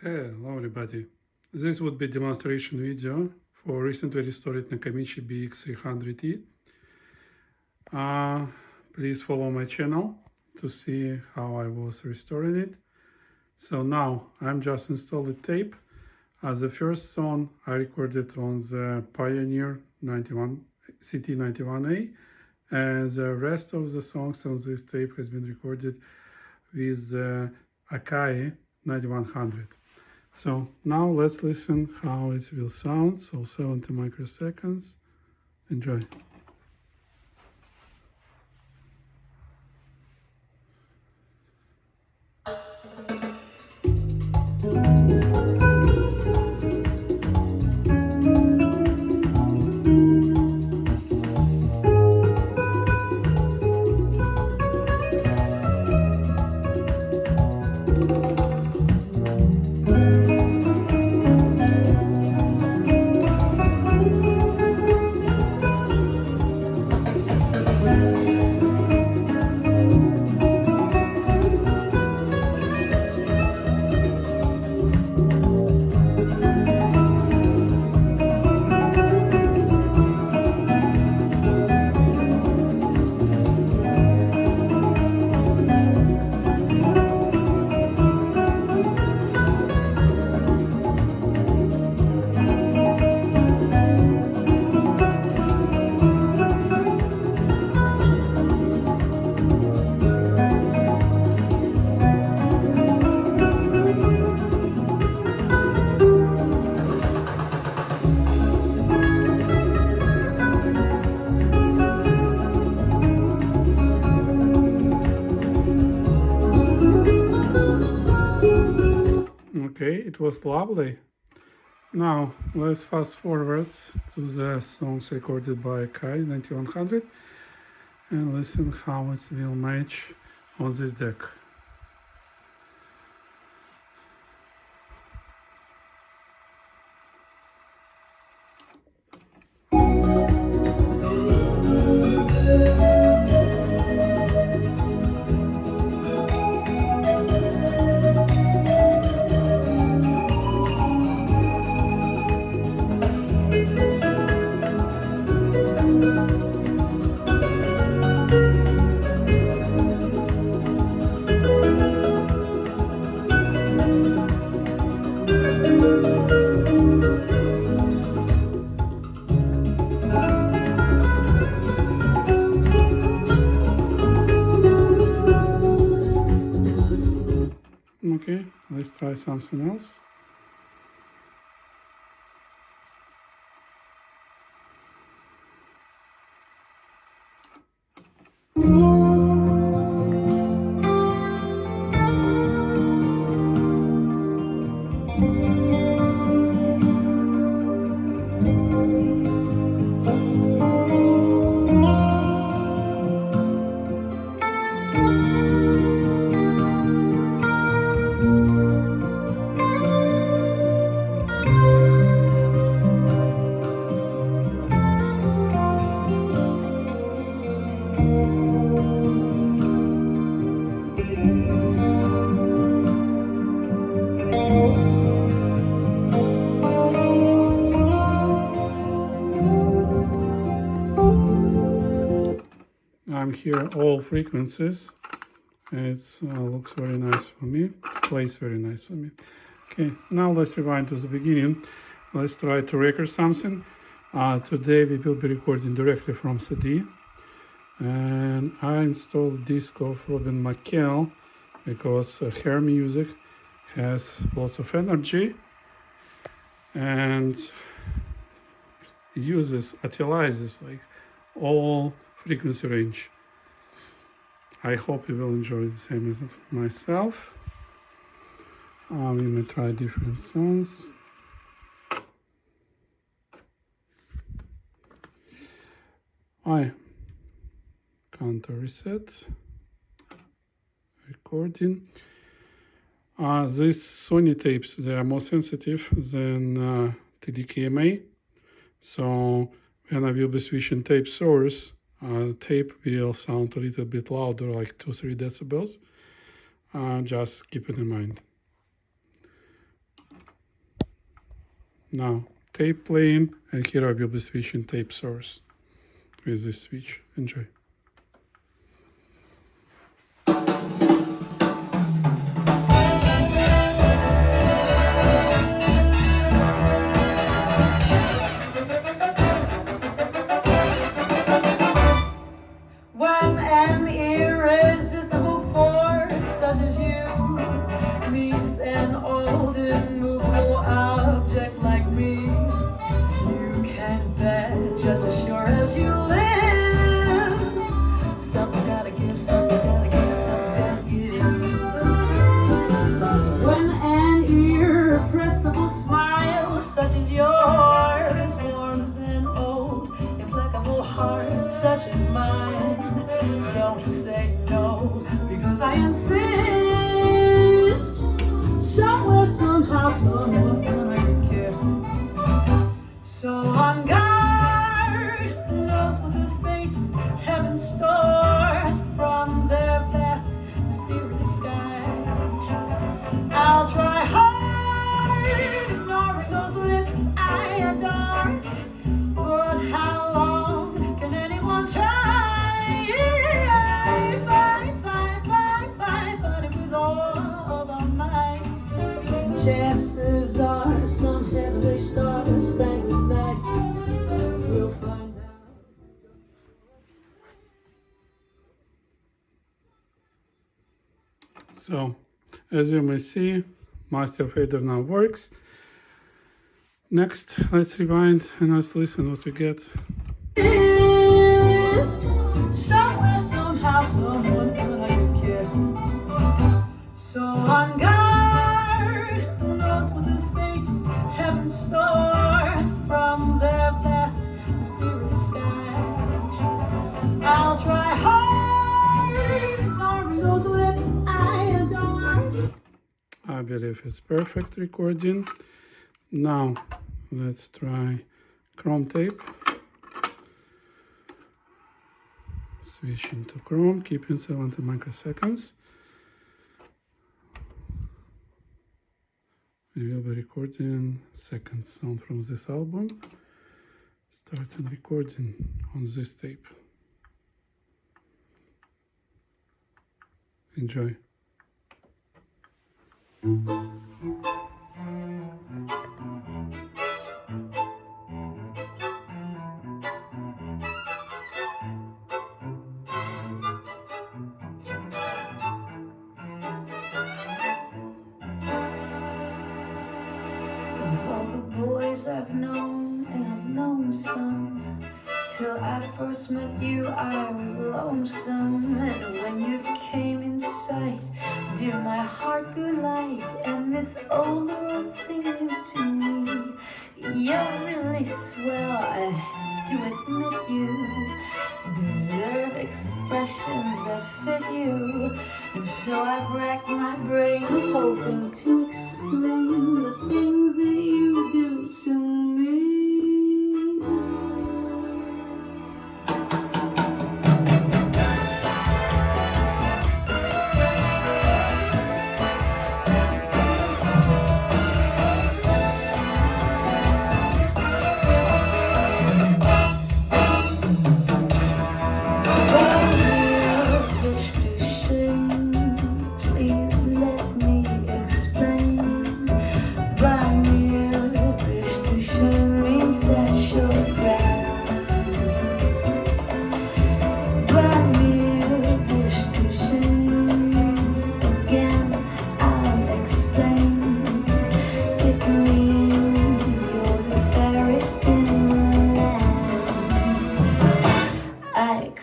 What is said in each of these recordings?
Hello everybody. This would be a demonstration video for recently restored Nakamichi BX-300. Please follow my channel to see how I was restoring it. So now I'm just installed the tape. As the first song I recorded on the Pioneer 91 CT91A, and the rest of the songs on this tape has been recorded with Akai 9100. So now let's listen how it will sound. So 70 microseconds. Enjoy. Okay, it was lovely. Now let's fast forward to the songs recorded by Kai 9100 and listen how it will match on this deck. Okay, let's try something else. I'm here all frequencies. It looks very nice for me, plays very nice for me. Okay, now let's rewind to the beginning. Let's try to record something. Today we will be recording directly from CD. And I installed disc of Robin McKell because her music has lots of energy and utilizes like all frequency range. I hope you will enjoy the same as myself. We may try different songs. I counter reset. Recording. These Sony tapes, they are more sensitive than TDKMA. So when I will be switching tape source, tape will sound a little bit louder, like 2-3 decibels. Just keep it in mind. Now tape playing, and here I will be switching tape source with this switch. Enjoy. When an irresistible force such as you meets an old immovable object like me, you can bet just as sure as you live, something's gotta give, something's gotta give, something's gotta give. When an irrepressible smile such as yours forms an old implacable heart such as mine, don't say no, because I insist. Somewhere, somehow, someone's gonna get kissed. So on guard, who knows what the fates have in store from their vast, mysterious sky. I'll try hard, ignoring those lips I adore, but how long can anyone try? Fight with all of our might. Chances are some heavenly star spangled night we'll find out. So, as you may see, master fader now works. Next, let's rewind and let's listen what we get. Somewhere, somehow, someone's gonna get kissed. So on guard, who knows what the fates have in store from their vast, mysterious sky. I'll try hard, ignoring those lips I adore. I believe it's perfect recording. Now, let's try chrome tape. Switching to chrome, keeping 70 microseconds. We will be recording second song from this album. Starting recording on this tape. Enjoy. Of all the boys I've known, and I've known some, till I first met you I was lonesome. And when you came in sight, dear, my heart grew light, and this old world seemed new to me. You're really swell, I have to admit you deserve expressions that fit you. And so I've racked my brain hoping to explain the things that you do to me.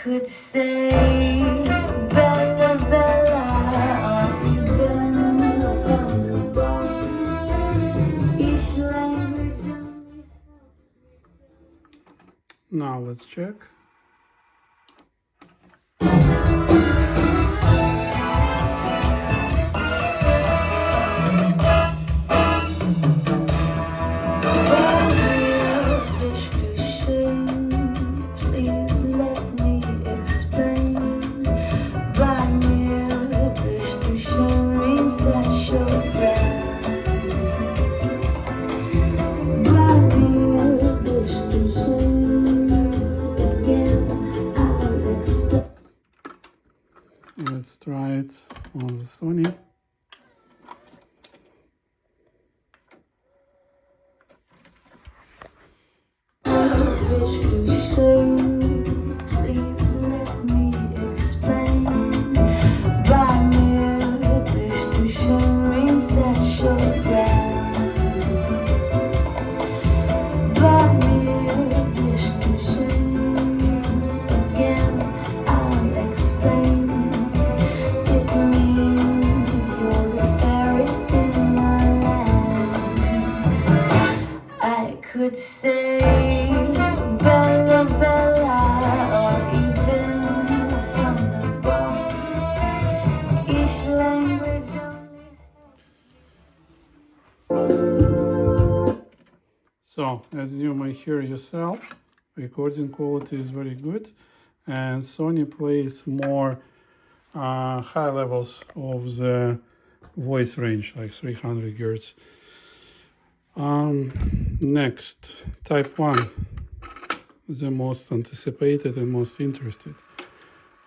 Could say Bella Bella, each language. Now let's check. Bye. Sony. Could say Bella Bella, or even from above. Each language only. So, as you may hear yourself, recording quality is very good, and Sony plays more high levels of the voice range, like 300 Hz. Next, type 1, the most anticipated and most interested.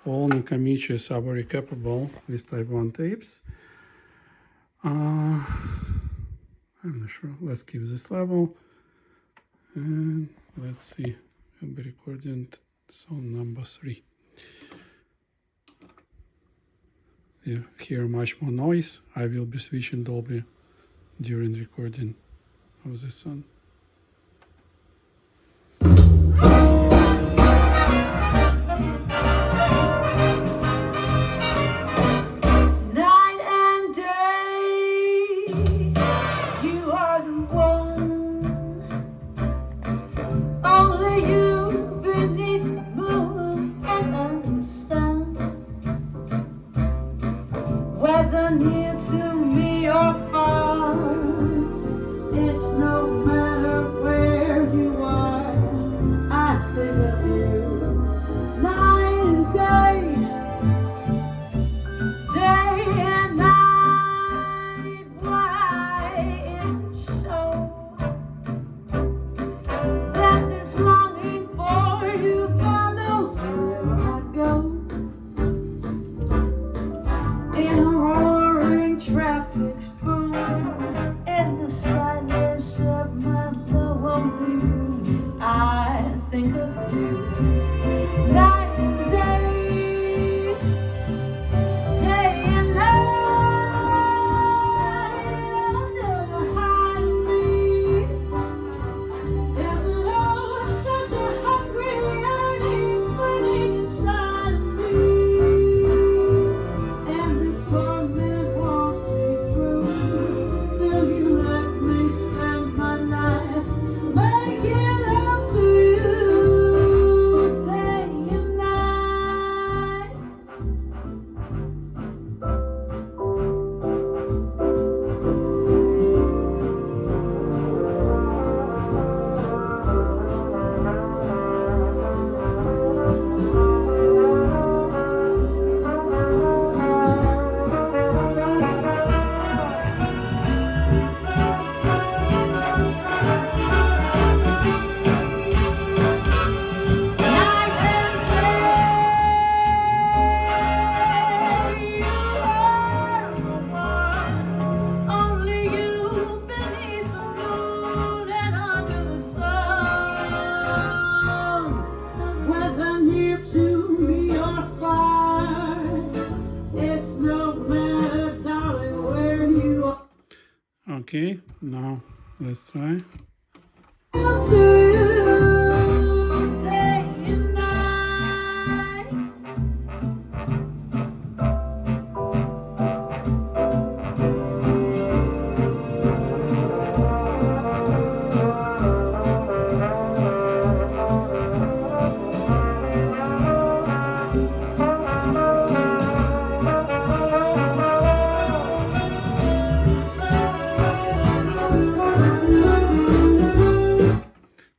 All Nakamichis are very capable with type 1 tapes. I'm not sure. Let's keep this level. And let's see. I'll be recording song number 3. You hear much more noise. I will be switching Dolby during recording of the song. Night and day, you are the one. Only you beneath the moon and under the sun. Whether near to me or far, it's no matter where you are. I think of you night and day, day and night. Why is it so that this longing for you follows wherever I go? In a roaring traffic storm, in the silence of my lonely room, I think of you night and day, day and night. Never hide me. There's always such a hungry yearning burning inside of me, and this torment won't be through till you let me spend my life making love to you day and night. Night and day, you are the one. Only you beneath the moon and under the sun. Whether near to me or far, it's no matter, darling, where you are. Okay, now let's try. To you day and night.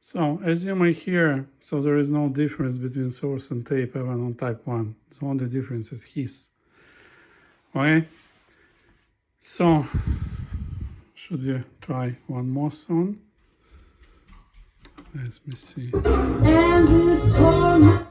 So, as you may hear, so there is no difference between source and tape even on type 1. The only difference is hiss. Okay? So, should we try one more song? Let me see. And this torment.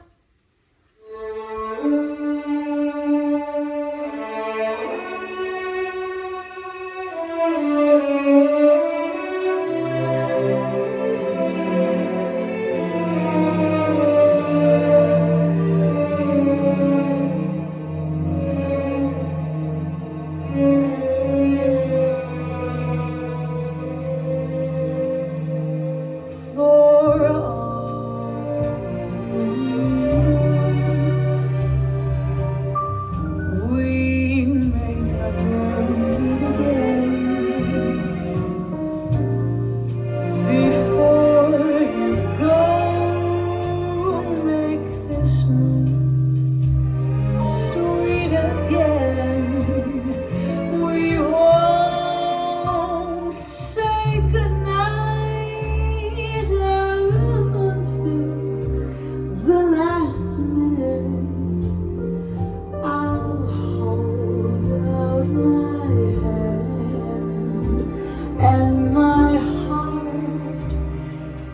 and my heart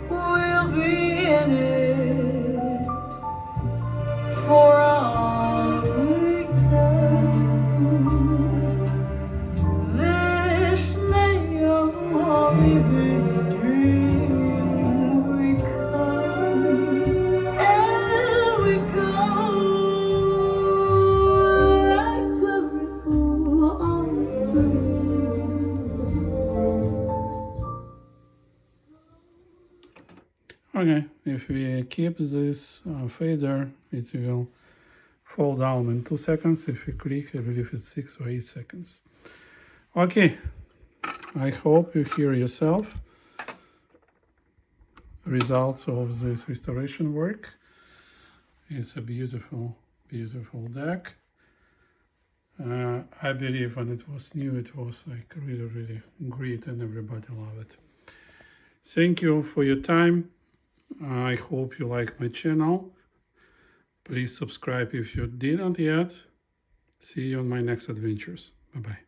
will be in it for all we know. This may only be a dream. We come and we go like the ripple on the stream. Okay, if we keep this fader, it will fall down in 2 seconds. If we click, I believe it's 6 or 8 seconds. Okay, I hope you hear yourself results of this restoration work. It's a beautiful, beautiful deck. I believe when it was new, it was like really, really great and everybody loved it. Thank you for your time. I hope you like my channel. Please subscribe if you didn't yet. See you on my next adventures. Bye-bye.